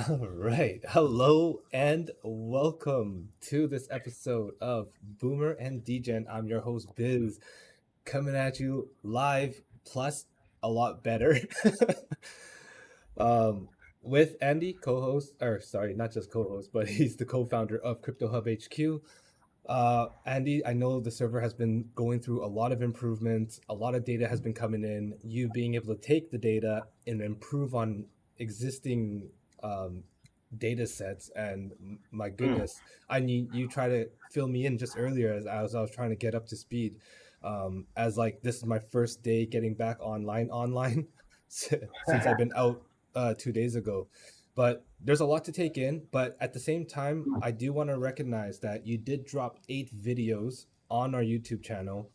All right. Hello and welcome to this episode of Boomer and Degen. I'm your host, Biz, coming at you live, plus a lot better. um, with Andy, co-host, or sorry, not just co-host, but he's the co-founder of Crypto Hub HQ. Andy, I know the server has been going through a lot of improvements. A lot of data has been coming in. You being able to take the data and improve on existing um, data sets. And my Mm. goodness, I need you try to fill me in just earlier as I was trying to get up to speed. As like this is my first day getting back online since I've been out 2 days ago. But there's a lot to take in. But at the same time, I do want to recognize that you did drop 8 videos on our YouTube channel,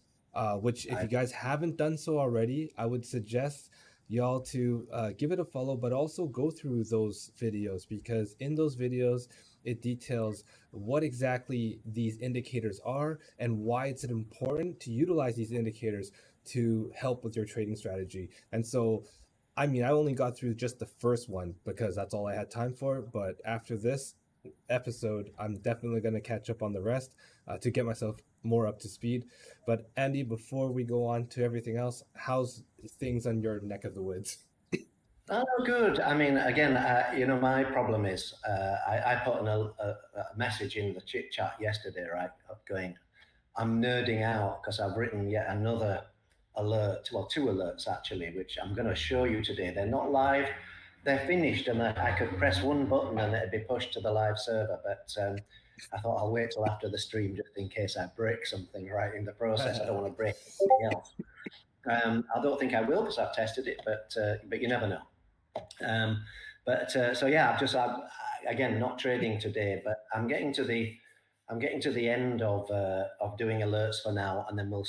which if you I, guys haven't done so already, I would suggest y'all to give it a follow, but also go through those videos because in those videos, it details what exactly these indicators are and why it's important to utilize these indicators to help with your trading strategy. And so I mean, I only got through just the first one because that's all I had time for. But after this episode, I'm definitely going to catch up on the rest to get myself more up to speed. But Andy, before we go on to everything else, how's things on your neck of the woods? oh, good. I mean, again, my problem is I put a message in the chit chat yesterday, right? Of going, I'm nerding out because I've written yet another alert, well, two alerts actually, which I'm going to show you today. They're not live, they're finished, and I could press one button and it'd be pushed to the live server. But I thought I'll wait till after the stream just in case I break something right in the process. I don't want to break anything else. I don't think I will because I've tested it, but you never know. Um, so yeah, again not trading today, but I'm getting to the end of doing alerts for now, and then we'll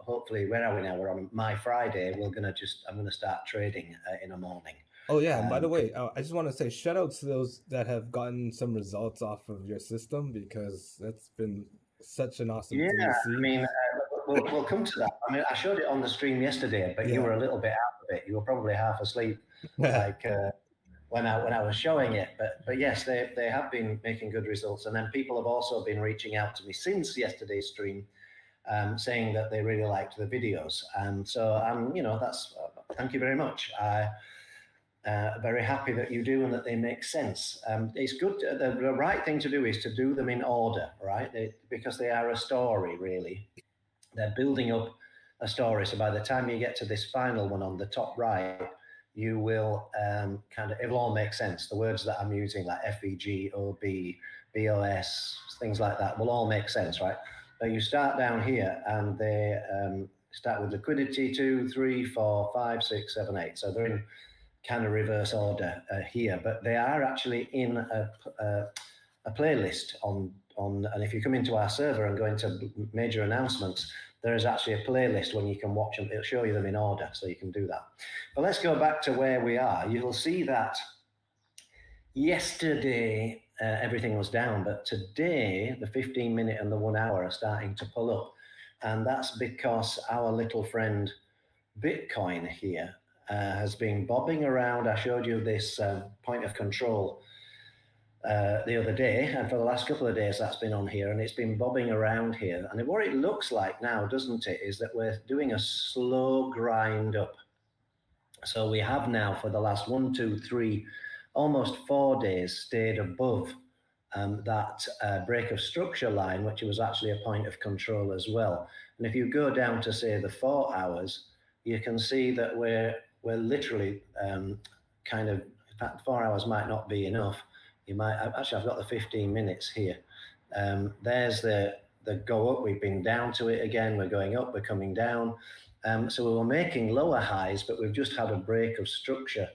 hopefully, where are we now? We're on my Friday. I'm gonna start trading in the morning. Oh yeah, and by the 'Cause way, I just want to say shout out to those that have gotten some results off of your system because that's been such an awesome yeah, thing to I see. mean, we'll come to that. I mean, I showed it on the stream yesterday, but you Yeah. were a little bit out of it. You were probably half asleep, like. When I was showing it. But yes, they have been making good results, and then people have also been reaching out to me since yesterday's stream, saying that they really liked the videos, and so that's thank you very much. I very happy that you do and that they make sense. It's good. The right thing to do is to do them in order, right? Because they are a story, really. They're building up a story. So by the time you get to this final one on the top right, you will it'll all make sense. The words that I'm using, like FEG, OB, BOS, things like that, will all make sense, right? But you start down here and they start with liquidity 2, 3, 4, 5, 6, 7, 8. So they're in kind of reverse order here, but they are actually in a playlist on. And if you come into our server and go into major announcements, there is actually a playlist when you can watch them. It'll show you them in order, so you can do that. But let's go back to where we are. You'll see that yesterday everything was down, but today the 15-minute and the 1 hour are starting to pull up, and that's because our little friend Bitcoin here has been bobbing around. I showed you this point of control the other day, and for the last couple of days that's been on here, and it's been bobbing around here. And what it looks like now, doesn't it, is that we're doing a slow grind up. So we have now, for the last 1, 2, 3, almost 4 days, stayed above that break of structure line, which was actually a point of control as well. And if you go down to, say, the 4 hours, you can see that we're literally kind of, in fact, 4 hours might not be enough. You might actually, I've got the 15 minutes here. There's the go up. We've been down to it again. We're going up. We're coming down. So we were making lower highs, but we've just had a break of structure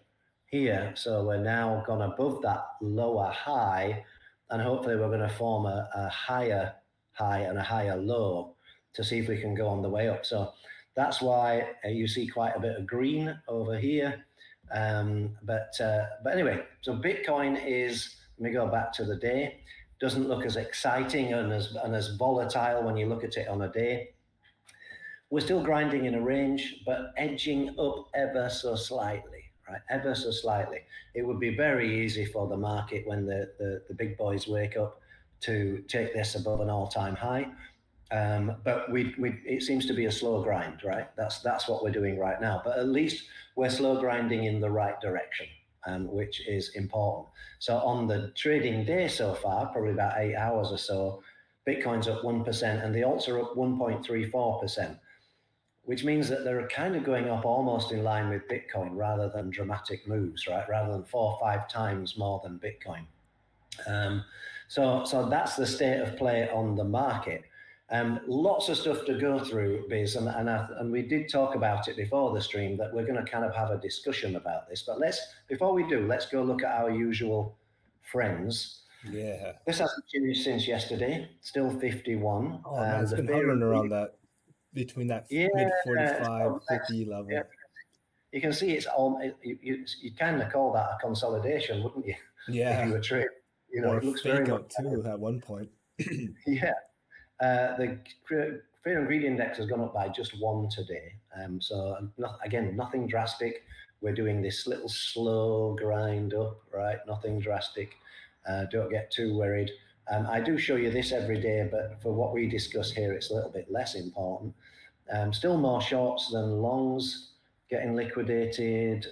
here. So we're now gone above that lower high, and hopefully we're going to form a higher high and a higher low to see if we can go on the way up. So that's why you see quite a bit of green over here. But anyway, so Bitcoin is, let me go back to the day, doesn't look as exciting and as volatile when you look at it on a day. We're still grinding in a range, but edging up ever so slightly, right? Ever so slightly. It would be very easy for the market when the big boys wake up to take this above an all-time high. But it seems to be a slow grind, right? That's what we're doing right now. But at least we're slow grinding in the right direction, which is important. So on the trading day so far, probably about 8 hours or so, Bitcoin's up 1% and the alts are up 1.34%, which means that they're kind of going up almost in line with Bitcoin rather than dramatic moves, right? Rather than 4 or 5 times more than Bitcoin. So that's the state of play on the market. Lots of stuff to go through, Biz, and we did talk about it before the stream that we're going to kind of have a discussion about this. But before we do, let's go look at our usual friends. Yeah. This hasn't changed since yesterday. Still 51. Oh man, it's been hovering around that between that mid 45, 50 level. Yeah. You can see it's all. You kind of call that a consolidation, wouldn't you? Yeah. If you were trading, or it looks very much too at one point. Yeah. The fear and greed index has gone up by just 1 today. So again, nothing drastic. We're doing this little slow grind up, right? Nothing drastic. Don't get too worried. I do show you this every day, but for what we discuss here, it's a little bit less important. Still more shorts than longs getting liquidated.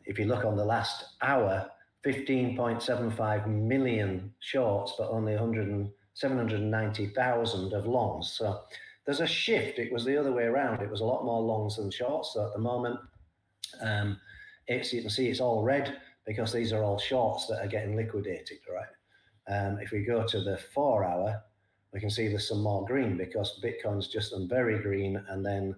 If you look on the last hour, 15.75 million shorts, but only 790,000 of longs. So there's a shift. It was the other way around. It was a lot more longs than shorts. So at the moment, you can see it's all red because these are all shorts that are getting liquidated, right? If we go to the 4 hour, we can see there's some more green because Bitcoin's just done very green and then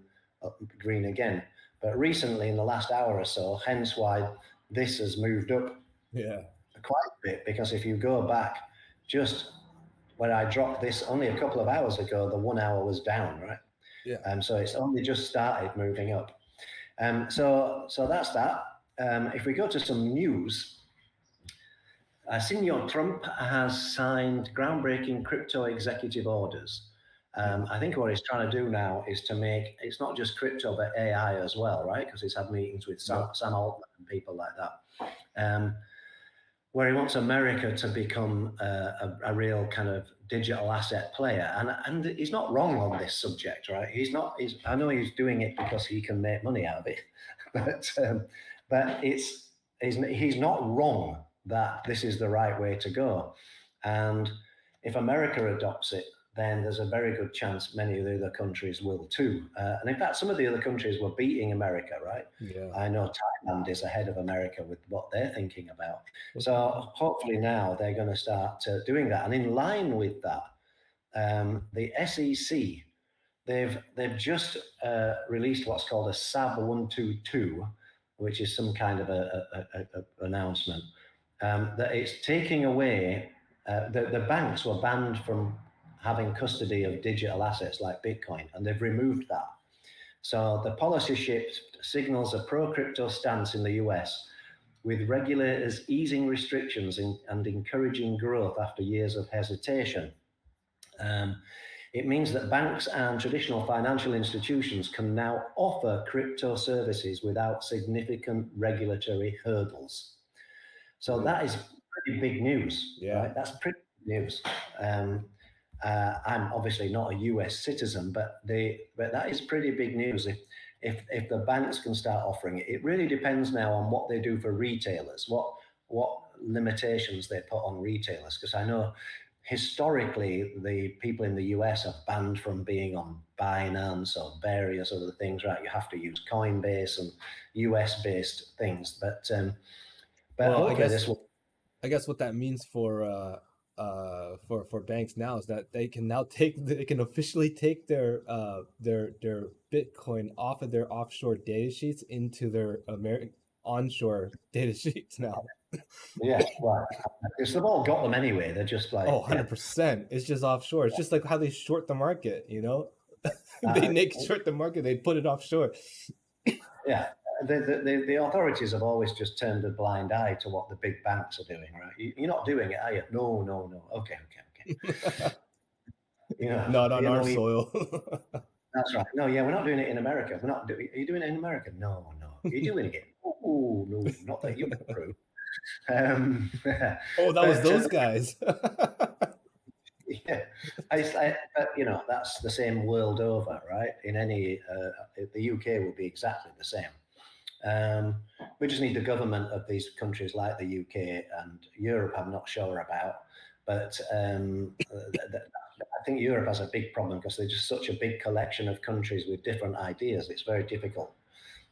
green again. But recently, in the last hour or so, hence why this has moved up quite a bit, because if you go back just when I dropped this only a couple of hours ago, the 1 hour was down, right? Yeah. So it's only just started moving up. So that's that. If we go to some news, Senor Trump has signed groundbreaking crypto executive orders. I think what he's trying to do now is to make, it's not just crypto, but AI as well, right? Because he's had meetings with Sam Altman and people like that, where he wants America to become a real kind of digital asset player. And he's not wrong on this subject, right? I know he's doing it because he can make money out of it, but he's not wrong that this is the right way to go. And if America adopts it, then there's a very good chance many of the other countries will too. And in fact, some of the other countries were beating America, right? Yeah. I know Thailand is ahead of America with what they're thinking about. So hopefully now they're going to start doing that. And in line with that, the SEC, they've just released what's called a SAB 122, which is some kind of a announcement, that it's taking away, the banks were banned from having custody of digital assets like Bitcoin, and they've removed that. So the policy shift signals a pro-crypto stance in the US, with regulators easing restrictions and encouraging growth after years of hesitation. It means that banks and traditional financial institutions can now offer crypto services without significant regulatory hurdles. So that is pretty big news, right? That's pretty big news. I'm obviously not a US citizen, but that is pretty big news. If the banks can start offering it, it really depends now on what they do for retailers, what limitations they put on retailers. Because I know historically the people in the US are banned from being on Binance or various other things, right? You have to use Coinbase and US-based things, but well, I guess what that means for banks now is that they can officially take their Bitcoin off of their offshore data sheets into their American onshore data sheets now. Yeah, right. Because they've all got them anyway. They're just like 100%. It's just offshore. It's just like how they short the market, you know? They short the market, they put it offshore. Yeah. The authorities have always just turned a blind eye to what the big banks are doing, right? You're not doing it, are you? No. Okay. Not on our soil. That's right. No, yeah, we're not doing it in America. We're not doing. Are you doing it in America? No, no. Are you doing it? Oh no, not that you approve. Um, Oh, that was but those guys. yeah, but you know that's the same world over, right? In any, the UK will be exactly the same. Um, we just need the government of these countries like the UK and Europe. I'm not sure about, but I think Europe has a big problem because they're just such a big collection of countries with different ideas. It's very difficult.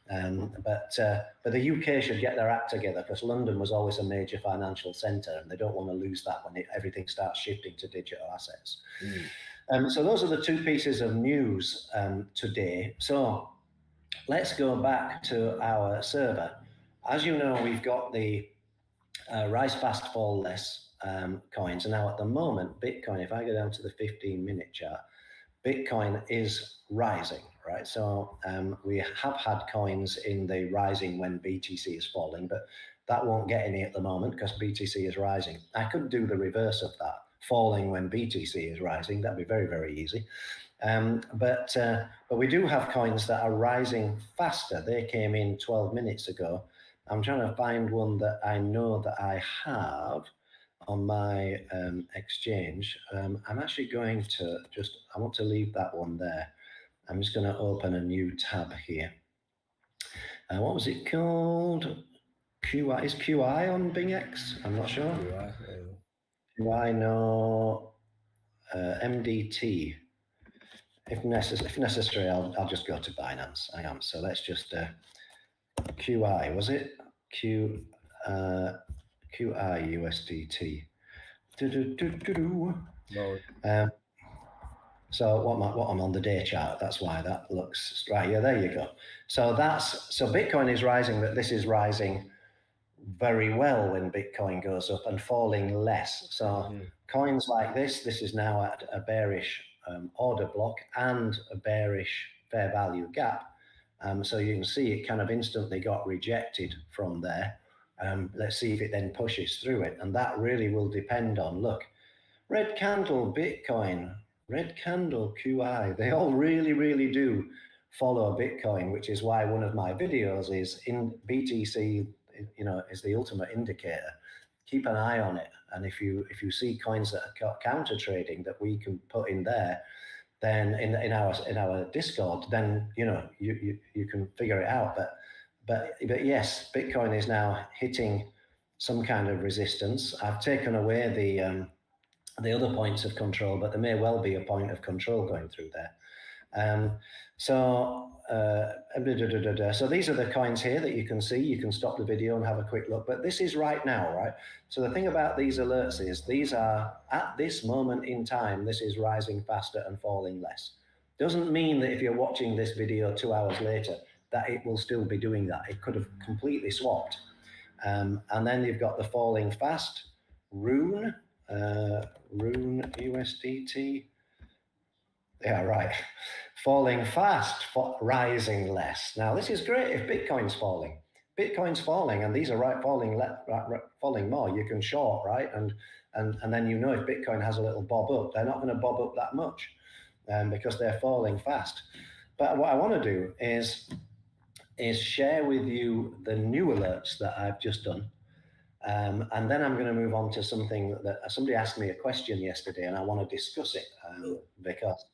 But the UK should get their act together because London was always a major financial centre, and they don't want to lose that when everything starts shifting to digital assets. So those are the two pieces of news today. So let's go back to our server. As you know, we've got the rise fast, fall less coins. And now at the moment, Bitcoin, if I go down to the 15-minute chart, Bitcoin is rising, right? So we have had coins in the rising when BTC is falling, but that won't get any at the moment because BTC is rising. I could do the reverse of that, falling when BTC is rising. That'd be very, very easy. But we do have coins that are rising faster. They came in 12 minutes ago. I'm trying to find one that I know that I have on my exchange. I'm actually going to I want to leave that one there. I'm just going to open a new tab here. What was it called? QI, is QI on BingX? I'm not sure. QI, no. MDT. If necessary, I'll just go to Binance. I am. So let's just QI. Was it QI USDT? No. So what I'm on the day chart. That's why that looks right. Yeah, there you go. So Bitcoin is rising, but this is rising very well when Bitcoin goes up and falling less. So coins like this is now at a bearish order block and a bearish fair value gap. So you can see it kind of instantly got rejected from there. Let's see if it then pushes through it. And that really will depend on, look, red candle Bitcoin, red candle QI, they all really, really do follow Bitcoin, which is why one of my videos is in BTC, you know, is the ultimate indicator. Keep an eye on it. And if you see coins that are counter trading that we can put in there, then in our Discord, then you know you can figure it out. But yes, Bitcoin is now hitting some kind of resistance. I've taken away the other points of control, but there may well be a point of control going through there. So these are the coins here that you can see. You can stop the video and have a quick look, but this is right now, right? So the thing about these alerts is these are at this moment in time, this is rising faster and falling less. Doesn't mean that if you're watching this video 2 hours later, that it will still be doing that. It could have completely swapped. And then you've got the falling fast, Rune USDT. Yeah, right. Falling fast, rising less. Now, this is great if Bitcoin's falling. Bitcoin's falling, and these are falling more. You can short, right? And then you know if Bitcoin has a little bob up, they're not going to bob up that much because they're falling fast. But what I want to do is share with you the new alerts that I've just done. And then I'm going to move on to something that somebody asked me a question yesterday, and I want to discuss it because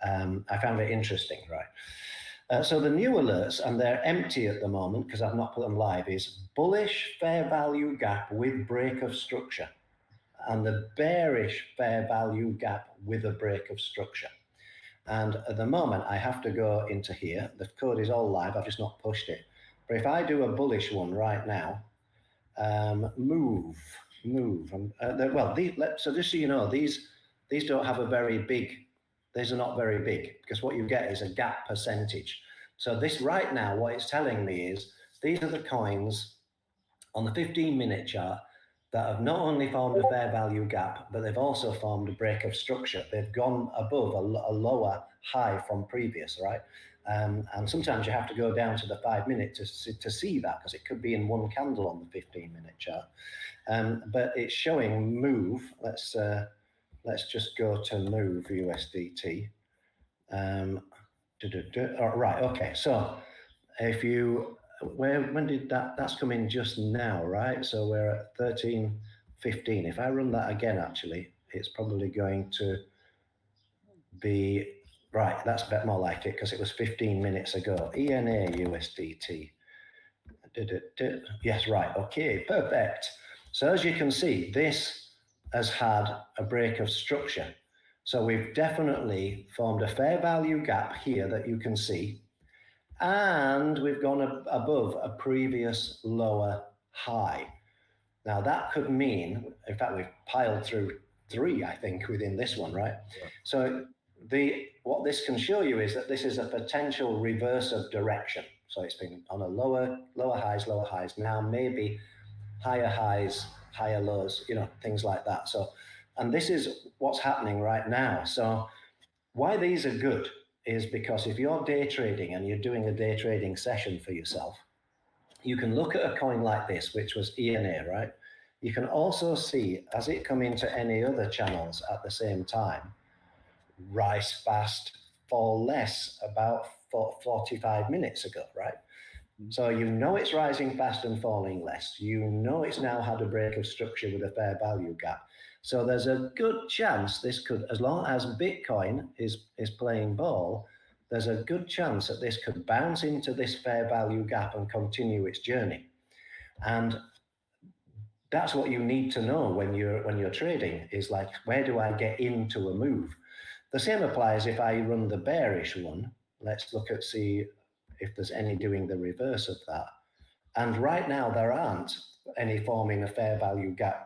I found it interesting, right? So the new alerts, and they're empty at the moment because I've not put them live, is bullish fair value gap with break of structure, and the bearish fair value gap with a break of structure. And at the moment, I have to go into here. The code is all live. I've just not pushed it. But if I do a bullish one right now, move. So just so you know, these don't have a very big, these are not very big because what you get is a gap percentage. So this right now, what it's telling me is these are the coins on the 15-minute chart that have not only formed a fair value gap, but they've also formed a break of structure. They've gone above a lower high from previous, right? And sometimes you have to go down to the 5-minute to see that because it could be in one candle on the 15-minute chart. But it's showing move. Let's just go to move USDT. Right. Okay. So if you, when did that's come in just now, right? So we're at 13:15. If I run that again, actually, it's probably going to be right. That's a bit more like it because it was 15 minutes ago. ENA USDT. Yes, right. Okay, perfect. So as you can see, this has had a break of structure. So we've definitely formed a fair value gap here that you can see. And we've gone above a previous lower high. Now that could mean, in fact, we've piled through three, I think, within this one, right? Yeah. So what this can show you is that this is a potential reverse of direction. So it's been on a lower highs. Now maybe higher highs, higher lows, things like that. So, and this is what's happening right now. So why these are good is because if you're day trading and you're doing a day trading session for yourself, you can look at a coin like this, which was ENA, right? You can also see as it come into any other channels at the same time, rise fast, fall less about 45 minutes ago, right? So you know it's rising fast and falling less. You know it's now had a break of structure with a fair value gap. So there's a good chance this could, as long as Bitcoin is playing ball, there's a good chance that this could bounce into this fair value gap and continue its journey. And that's what you need to know when you're trading is like, where do I get into a move? The same applies if I run the bearish one. Let's look at see if there's any doing the reverse of that. And right now there aren't any forming a fair value gap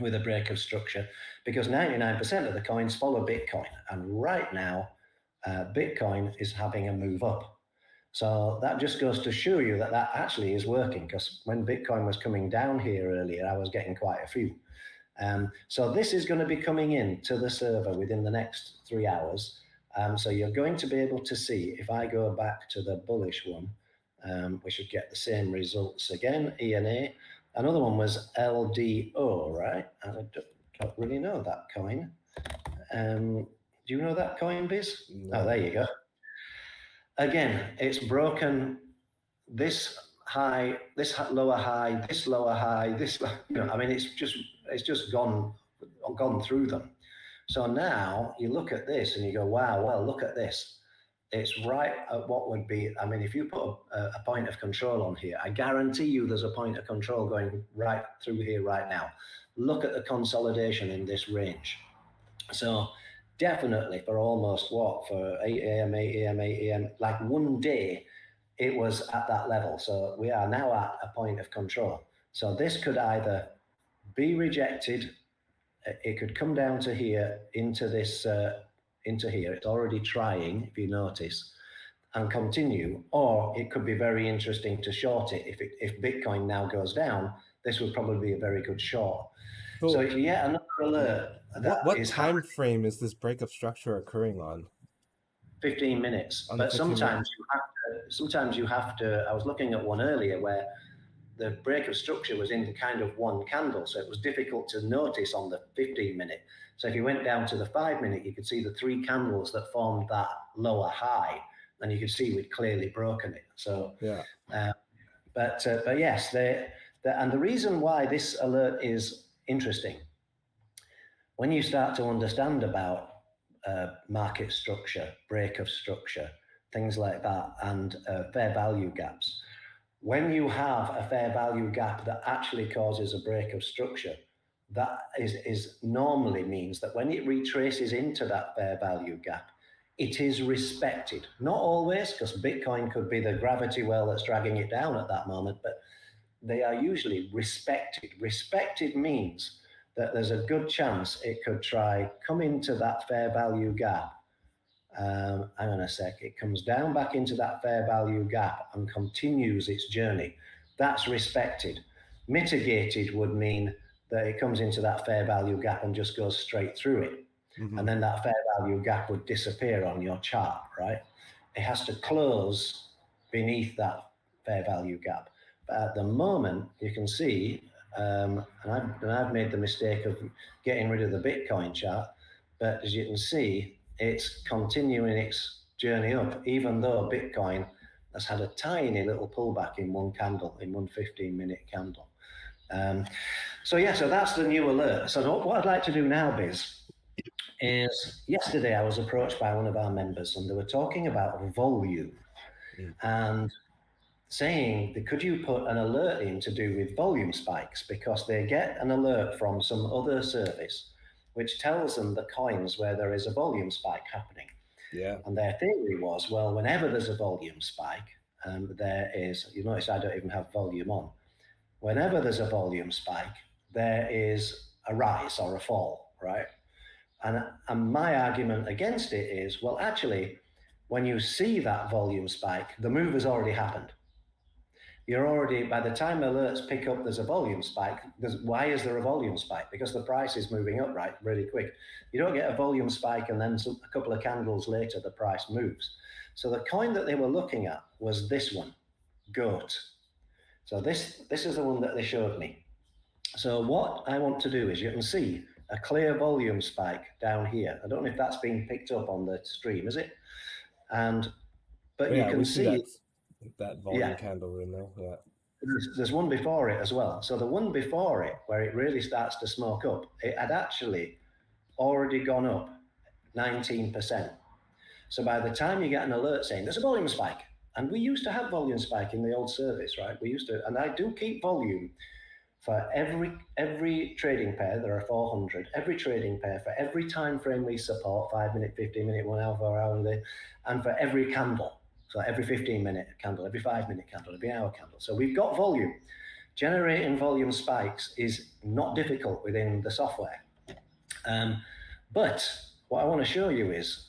with a break of structure because 99% of the coins follow Bitcoin. And right now, Bitcoin is having a move up. So that just goes to show you that actually is working because when Bitcoin was coming down here earlier, I was getting quite a few. So this is going to be coming in to the server within the next 3 hours. So you're going to be able to see, if I go back to the bullish one, we should get the same results again, ENA. Another one was LDO, right? I don't really know that coin. Do you know that coin, Biz? No. Oh, there you go. Again, it's broken this high, this lower high, this lower high, this, I mean, it's just gone through them. So now you look at this and you go, wow, well, look at this. It's right at what would be, I mean, if you put a point of control on here, I guarantee you there's a point of control going right through here right now. Look at the consolidation in this range. So definitely for almost for 8 a.m., 8 a.m., 8 a.m., like one day, it was at that level. So we are now at a point of control. So this could either be rejected, it could come down to here, into this, into here. It's already trying, if you notice, and continue, or it could be very interesting to short it. If Bitcoin now goes down, this would probably be a very good short. So yeah, another alert. What time frame is this break of structure occurring on? 15 minutes. But sometimes you have to. I was looking at one earlier where the break of structure was in kind of one candle, so it was difficult to notice on the 15-minute. So if you went down to the 5-minute, you could see the 3 candles that formed that lower high, and you could see we'd clearly broken it. So yeah. But yes, and the reason why this alert is interesting, when you start to understand about market structure, break of structure, things like that, and fair value gaps, when you have a fair value gap that actually causes a break of structure, that is normally means that when it retraces into that fair value gap, it is respected. Not always, because Bitcoin could be the gravity well that's dragging it down at that moment, but they are usually respected. Respected means that there's a good chance it could come into that fair value gap. Hang on a sec, it comes down back into that fair value gap and continues its journey. That's respected. Mitigated would mean that it comes into that fair value gap and just goes straight through it. And then that fair value gap would disappear on your chart, right? It has to close beneath that fair value gap. But at the moment, you can see, and I've made the mistake of getting rid of the Bitcoin chart, but as you can see, it's continuing its journey up, even though Bitcoin has had a tiny little pullback in one candle, in one 15-minute candle. So yeah, so that's the new alert. So what I'd like to do now, Biz, is yesterday I was approached by one of our members and they were talking about volume and saying that could you put an alert in to do with volume spikes, because they get an alert from some other service which tells them the coins where there is a volume spike happening. Yeah. And their theory was, well, whenever there's a volume spike, there is, you notice I don't even have volume on. Whenever there's a volume spike, there is a rise or a fall, right? And my argument against it is, well, actually, when you see that volume spike, the move has already happened. You're already, by the time alerts pick up there's a volume spike, why is there a volume spike? Because the price is moving up, right, really quick. You don't get a volume spike and then a couple of candles later the price moves. So the coin that they were looking at was this one, GOAT. So this is the one that they showed me. So what I want to do is, you can see a clear volume spike down here. I don't know if that's being picked up on the stream, is it? But yeah, you can see that volume candle in there. Yeah. There's one before it as well. So the one before it, where it really starts to smoke up, it had actually already gone up 19%. So by the time you get an alert saying there's a volume spike, and we used to have volume spike in the old service, right? We used to, and I do keep volume for every trading pair. There are 400. Every trading pair for every time frame we support, 5 minute, 15 minute, 1 hour, 4 hour, and for every candle. So every 15-minute candle, every 5-minute candle, every hour candle. So we've got volume. Generating volume spikes is not difficult within the software. But what I want to show you is,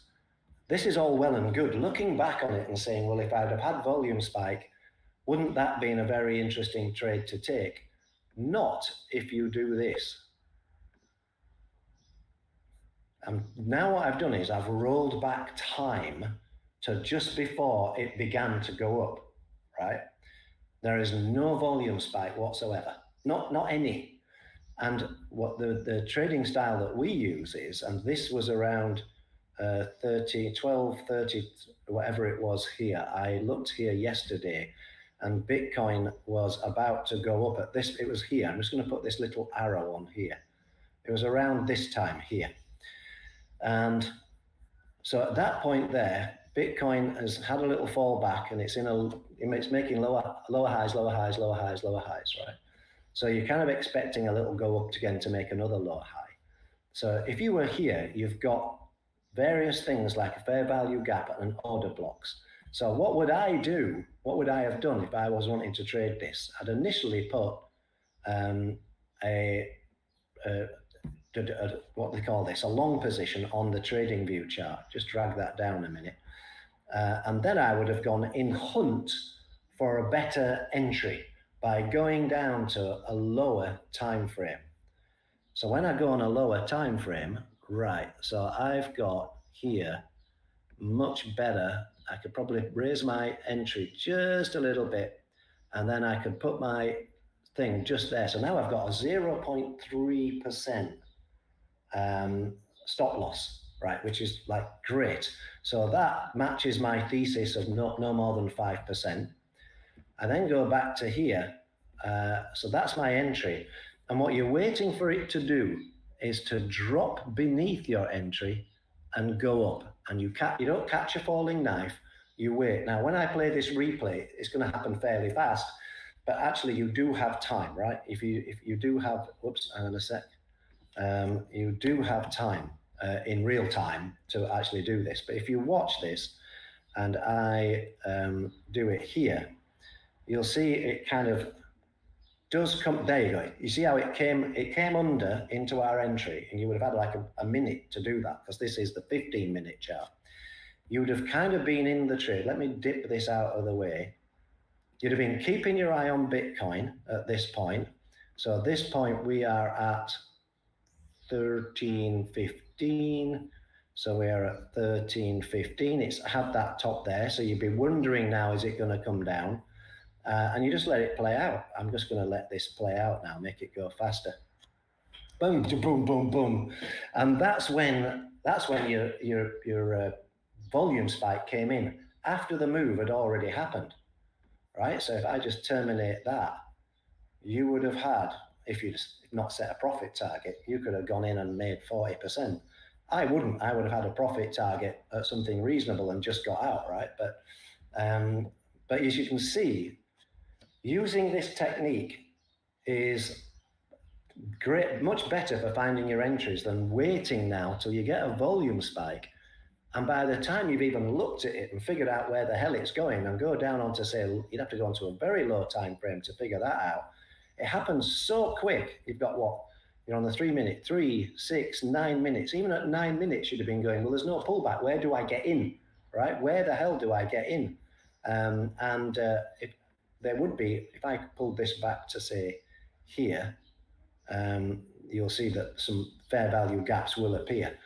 this is all well and good looking back on it and saying, well, if I'd have had volume spike, wouldn't that been a very interesting trade to take? Not if you do this. And now what I've done is I've rolled back time to just before it began to go up, right? There is no volume spike whatsoever, not any. And what the trading style that we use is, and this was around 30, whatever it was here. I looked here yesterday and Bitcoin was about to go up at this, it was here. I'm just going to put this little arrow on here. It was around this time here. And so at that point there, Bitcoin has had a little fallback and it's making lower highs, lower highs, lower highs, lower highs, right? So you're kind of expecting a little go up again to make another lower high. So if you were here, you've got various things like a fair value gap and order blocks. So what would I do? What would I have done if I was wanting to trade this? I'd initially put what they call this, a long position on the trading view chart. Just drag that down a minute. And then I would have gone in hunt for a better entry by going down to a lower time frame. So when I go on a lower time frame, right, so I've got here much better. I could probably raise my entry just a little bit, and then I could put my thing just there. So now I've got a 0.3% stop loss, right, which is like great. So that matches my thesis of no more than 5%. I then go back to here. So that's my entry. And what you're waiting for it to do is to drop beneath your entry and go up. And you don't catch a falling knife, you wait. Now, when I play this replay, it's going to happen fairly fast, but actually you do have time, right? If you do have, whoops, hang on a sec. You do have time in real time to actually do this. But if you watch this and I do it here, you'll see it kind of does come, there you go. You see how it came under into our entry, and you would have had like a minute to do that because this is the 15-minute chart. You would have kind of been in the trade. Let me dip this out of the way. You'd have been keeping your eye on Bitcoin at this point. So at this point, we are at 13.15. So we are at 13.15. It's had that top there. So you'd be wondering now, is it going to come down? And you just let it play out. I'm just going to let this play out now, make it go faster. Boom, boom, boom, boom. And that's when your volume spike came in after the move had already happened, right? So if I just terminate that, you would have had, if you'd not set a profit target, you could have gone in and made 40%. I wouldn't. I would have had a profit target at something reasonable and just got out, right? But as you can see, using this technique is great, much better for finding your entries than waiting now till you get a volume spike. And by the time you've even looked at it and figured out where the hell it's going and go down onto, say, you'd have to go onto a very low time frame to figure that out. It happens so quick. You've got what? You're on the 3 minute, 3, 6, 9 minutes. Even at 9 minutes, you'd have been going, well, there's no pullback. Where do I get in? Right? Where the hell do I get in? If there would be, if I pulled this back to say here, you'll see that some fair value gaps will appear.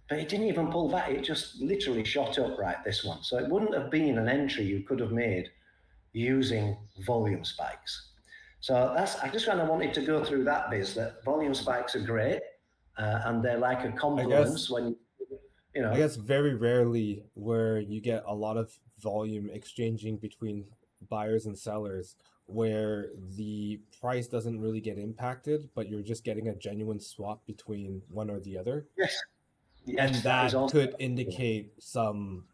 But it didn't even pull back. It just literally shot up, right, this one. So it wouldn't have been an entry you could have made using volume spikes. So I just kind of wanted to go through that biz, that volume spikes are great, and they're like a confluence when, you know. I guess very rarely where you get a lot of volume exchanging between buyers and sellers where the price doesn't really get impacted, but you're just getting a genuine swap between one or the other. Yes. And that could indicate some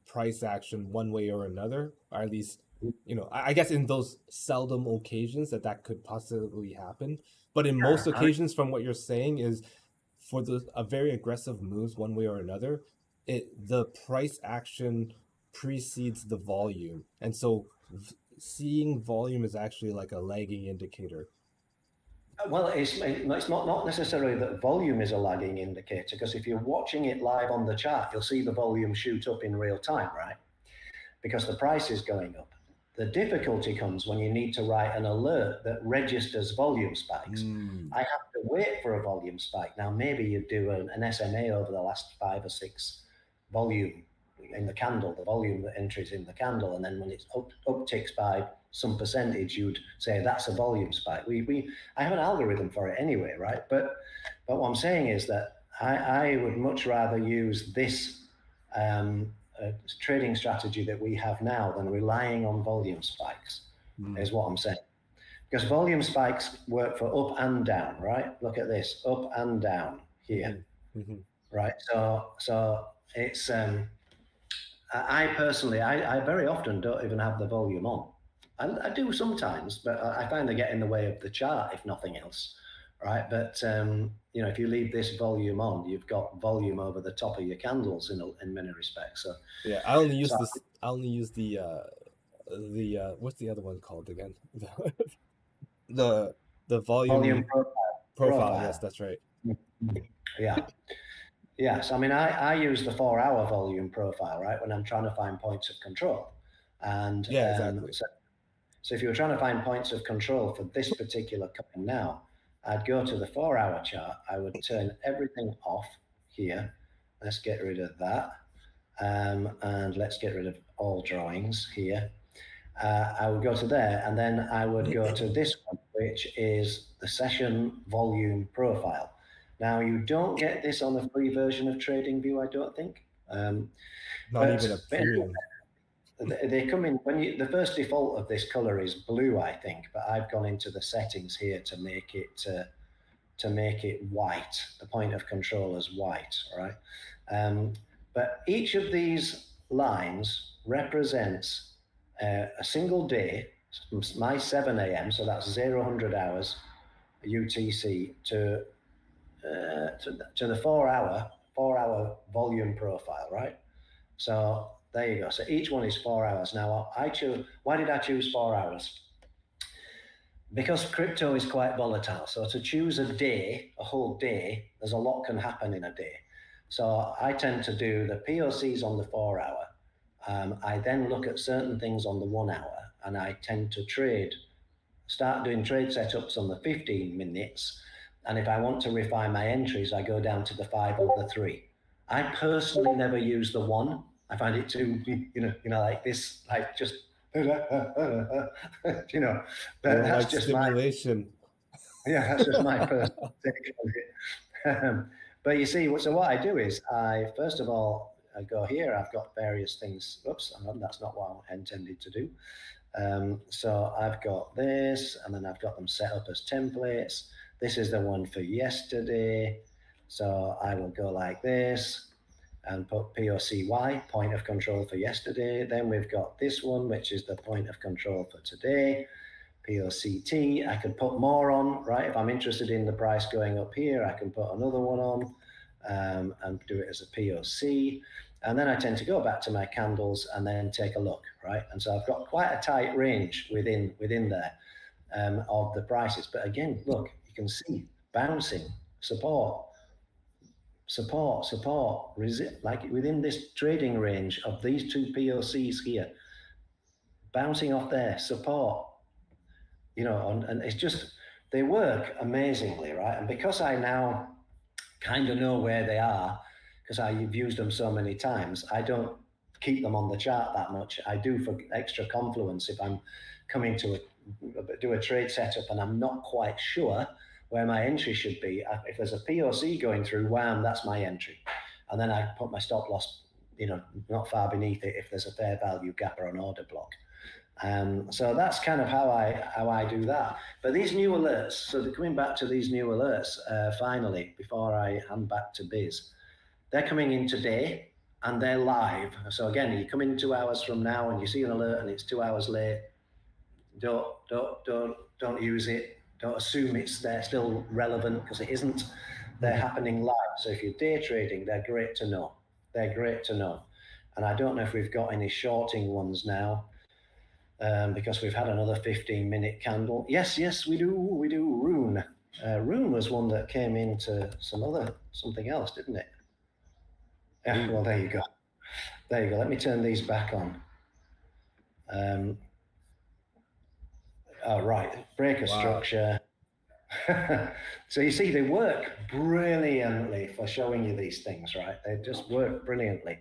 price action one way or another, or at least, you know, I guess in those seldom occasions that could possibly happen. But in most occasions, from what you're saying, is for a very aggressive moves one way or another, the price action precedes the volume, and so seeing volume is actually like a lagging indicator. Well, it's not necessarily that volume is a lagging indicator, because if you're watching it live on the chart, you'll see the volume shoot up in real time, right? Because the price is going up. The difficulty comes when you need to write an alert that registers volume spikes. I have to wait for a volume spike. Now, maybe you do an SMA over the last 5 or 6 volume in the candle, the volume entries in the candle, and then when it upticks by some percentage, you'd say that's a volume spike. I have an algorithm for it anyway, right? But what I'm saying is that I would much rather use this trading strategy that we have now than relying on volume spikes, is what I'm saying. Because volume spikes work for up and down, right? Look at this, up and down here, right? So it's, I personally, I very often don't even have the volume on. I do sometimes, but I find they get in the way of the chart, if nothing else, right? But you know, if you leave this volume on, you've got volume over the top of your candles in many respects. So yeah, I only use this. I only use the what's the other one called again? the volume profile. Yes, that's right. Yeah. Yes, I mean, I use the 4-hour volume profile, right, when I'm trying to find points of control. And yeah, exactly. So if you were trying to find points of control for this particular coin now, I'd go to the 4-hour chart. I would turn everything off here. Let's get rid of that. And let's get rid of all drawings here. I would go to there, and then I would go to this one, which is the session volume profile. Now, you don't get this on the free version of TradingView, I don't think. Not even a premium. They come in when the first default of this color is blue, I think, but I've gone into the settings here to make it white. The point of control is white, right? But each of these lines represents a single day, my 7 a.m., so that's 0 hours UTC to the 4-hour volume profile, right? So there you go. So each one is 4 hours. Now why did I choose 4 hours? Because crypto is quite volatile. So to choose a day, a whole day, there's a lot can happen in a day. So I tend to do the POCs on the 4-hour. I then look at certain things on the 1 hour, and I tend to start doing trade setups on the 15 minutes. And if I want to refine my entries, I go down to the 5 or the 3. I personally never use the 1. I find it too, like this, like just, you know, but that's like just stimulation. That's just my personal take on it. But you see, so what I do is first of all, I go here, I've got various things. Oops, hang on, that's not what I intended to do. So I've got this, and then I've got them set up as templates. This is the one for yesterday. So I will go like this and put POCY, point of control for yesterday. Then we've got this one, which is the point of control for today. POCT, I could put more on, right? If I'm interested in the price going up here, I can put another one on and do it as a POC. And then I tend to go back to my candles and then take a look, right? And so I've got quite a tight range within there of the prices. But again, look, you can see bouncing, support, like within this trading range of these two POCs here, bouncing off there, support, and it's just, they work amazingly, right? And because I now kind of know where they are, because I've used them so many times, I don't keep them on the chart that much. I do for extra confluence if I'm coming to do a trade setup and I'm not quite sure where my entry should be. If there's a POC going through, wham, that's my entry. And then I put my stop loss, not far beneath it if there's a fair value gap or an order block. So that's kind of how I do that. But these new alerts, so coming back to these new alerts, finally, before I hand back to Biz, they're coming in today and they're live. So again, you come in 2 hours from now and you see an alert and it's 2 hours late. Don't use it. Don't assume they're still relevant, because it isn't. They're happening live. So if you're day trading, they're great to know. And I don't know if we've got any shorting ones now. Because we've had another 15-minute candle. Yes, we do. Rune. Rune was one that came into something else, didn't it? Yeah, well, there you go. Let me turn these back on. Right, breaker structure. So you see, they work brilliantly for showing you these things, right? They just work brilliantly.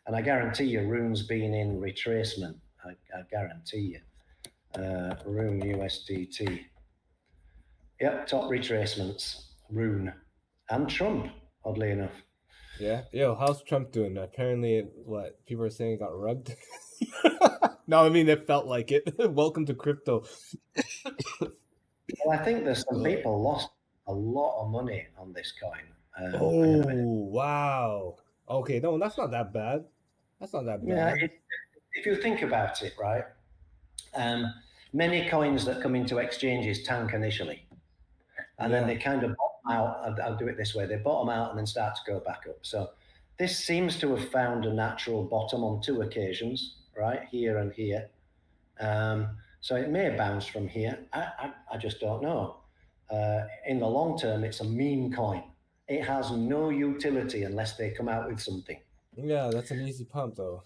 And I guarantee you, Rune's been in retracement. I guarantee you. Rune USDT. Yep, top retracements. Rune. And Trump, oddly enough. Yeah. Yo, how's Trump doing? Apparently, what people are saying got rugged. No, I mean, it felt like it. Welcome to crypto. Well, I think there's some people lost a lot of money on this coin. Wow. Okay, no, that's not that bad. Yeah, if you think about it, right? Many coins that come into exchanges tank initially, and then they kind of bottom out. I'll do it this way: they bottom out and then start to go back up. So this seems to have found a natural bottom on 2 occasions, right here and here. So it may bounce from here. I just don't know. In the long term, it's a meme coin. It has no utility unless they come out with something. Yeah, that's an easy pump, though.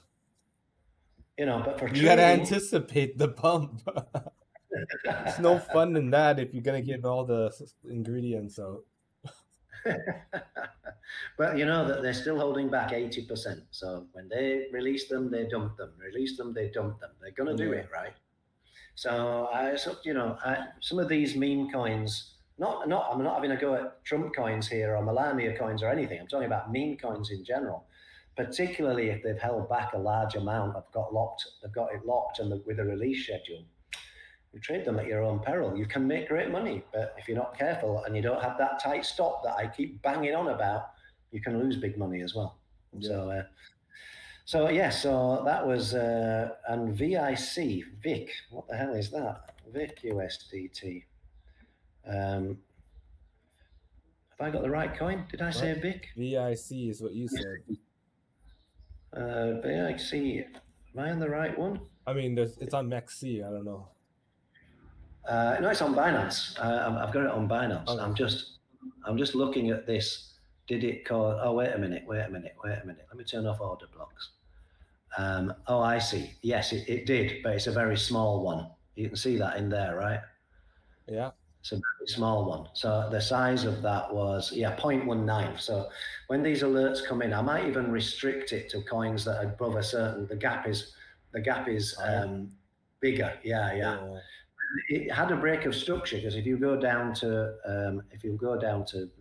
But for you gotta anticipate the pump. It's no fun in that if you're gonna get all the ingredients out. But that they're still holding back 80%. So when they release them, they dump them. Release them, they dump them. They're gonna do it, right? So some of these meme coins. I'm not having a go at Trump coins here or Melania coins or anything. I'm talking about meme coins in general. Particularly if they've held back a large amount, they've got it locked, and with a release schedule, you trade them at your own peril. You can make great money, but if you're not careful and you don't have that tight stop that I keep banging on about, you can lose big money as well. Yeah. So that was and VIC, what the hell is that? VIC USDT. Have I got the right coin? Did I say VIC? VIC is what you said. VIC. Am I on the right one? I mean, it's on MEXC. I don't know. No, it's on Binance. I've got it on Binance. Okay. I'm just looking at this. Did it call? Oh, wait a minute. Let me turn off order blocks. I see. Yes, it did, but it's a very small one. You can see that in there, right? Yeah. It's a very small one. So the size of that was 0.19. So when these alerts come in, I might even restrict it to coins that are above a certain. The gap is bigger. Yeah. It had a break of structure, because if you go down to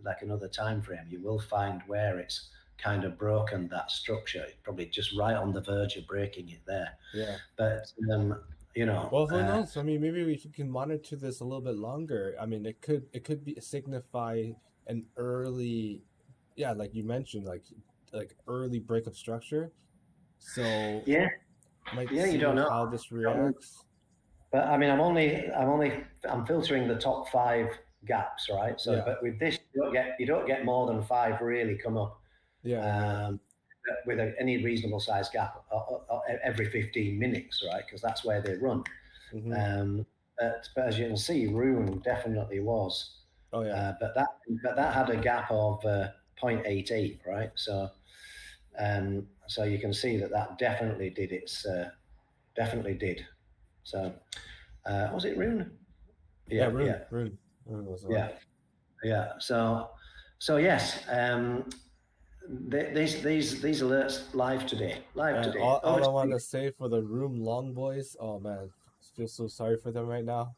like another time frame, you will find where it's kind of broken that structure, probably just right on the verge of breaking it there. Yeah. But you know, Well, who knows? I mean, maybe we can monitor this a little bit longer. I mean, it could be signify an early, yeah, like you mentioned, like early break of structure. So yeah, might yeah, you see don't know. how this You don't know. reacts. But I mean, I'm filtering the top five gaps, right? So, Yeah, but with this, you don't get more than five really come up yeah, yeah. um, with any reasonable size gap every 15 minutes, right? Because that's where they run. Mm-hmm. Um, but as you can see, Rune definitely was, Oh yeah. but that had a gap of 0.88, right? So you can see that definitely did definitely did. So was it Rune? Yeah, Yeah, yeah, Rune was the one. yeah, yeah. So yes, these alerts live And today. all I want to say for the Room Long boys, oh man, I feel so sorry for them right now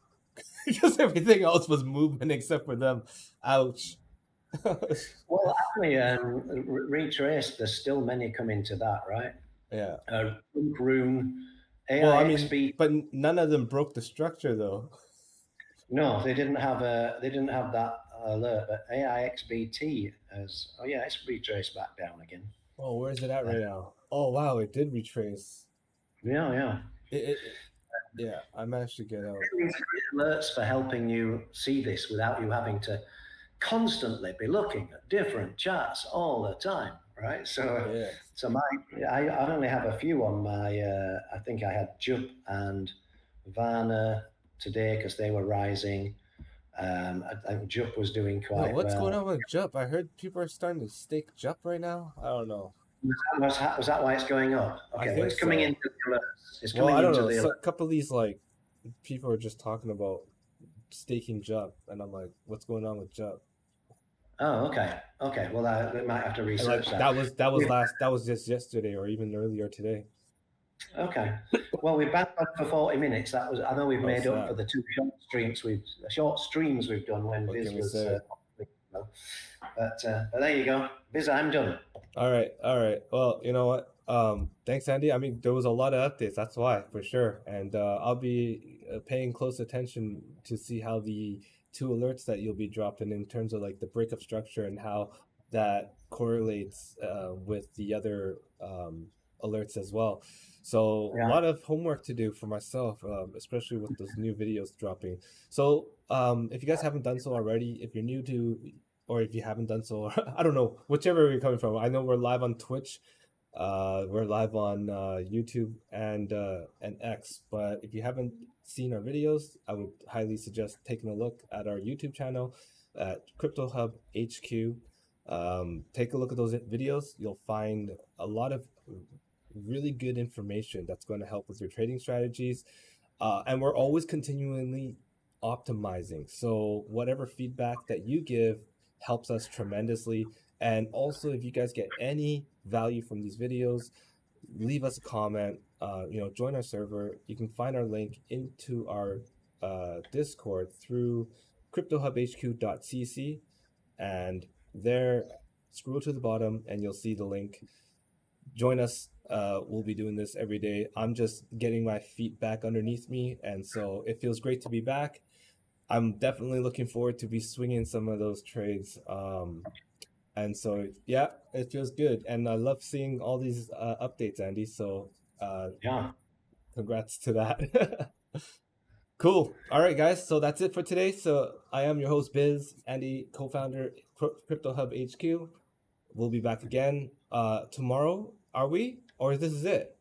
because everything else was moving except for them. Ouch. Well, actually, retrace. There's still many coming to that, right? Yeah. Rune, Well, I mean, AIXB. but none of them broke the structure though. No, they didn't have that alert. But AIXBT has. Oh yeah, it's retraced back down again. Oh, where is it at Uh, right now? Oh wow, it did retrace. yeah, yeah. It yeah, I managed to get out. These alerts for helping you see this without you having to constantly be looking at different charts all the time, right? Yeah. So I only have a few on my. I think I had Jup and Varna today because they were rising. I think Jup was doing Yo, quite what's going well. on with Jup? I heard people are starting to stake Jup right now. I don't know. Was that why it's going up? I Okay, well, think it's coming so. into the alerts. It's Well, coming I don't into know. the So, a alert. couple of these like people are just talking about staking Jup, and I'm like, what's going on with Jup? Oh, okay, okay. Well, we might have to And research like that. that was just yesterday or even earlier today. Okay. Well, we've been on for 40 minutes. That was. I know we've Oh made up for snap! the two short streams we've done when What Biz can we was. say? But there you go, Biz. I'm done. All right, all right. Well, you know what? Thanks, Andy. I mean, there was a lot of updates. That's why, for sure. And I'll be paying close attention to see how the two alerts that you'll be dropping in terms of like the breakup structure and how that correlates with the other alerts as well. So a Yeah. lot of homework to do for myself, especially with those new videos dropping. So if you guys haven't done so already, if you're new to or if you haven't done so, I don't know, whichever you're coming from. I know we're live on Twitch, we're live on YouTube and X. But if you haven't seen our videos, I would highly suggest taking a look at our YouTube channel at Crypto Hub HQ. Take a look at those videos. You'll find a lot of really good information that's going to help with your trading strategies. And we're always continually optimizing. So whatever feedback that you give helps us tremendously. And also, if you guys get any value from these videos, leave us a comment. Join our server. You can find our link into our Discord through cryptohubhq.cc, and there, scroll to the bottom, and you'll see the link. Join us. We'll be doing this every day. I'm just getting my feet back underneath me, and so it feels great to be back. I'm definitely looking forward to be swinging some of those trades. And so, yeah, it feels good. And I love seeing all these updates, Andy. So, Yeah. congrats to that. Cool. All right, guys. So that's it for today. So I am your host, Biz, Andy, co-founder, Crypto Hub HQ. We'll be back again tomorrow. Are we? Or this is it?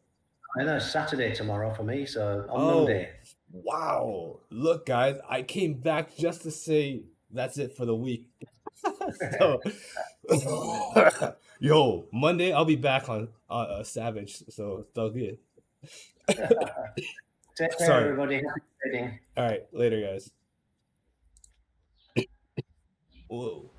I know it's Saturday tomorrow for me, so on Oh, Monday. wow. Look, guys, I came back just to say that's it for the week. So, yo, Monday I'll be back on Savage, so it's all good. Take care, Sorry. everybody. Happy trading. All right, later, guys. Whoa.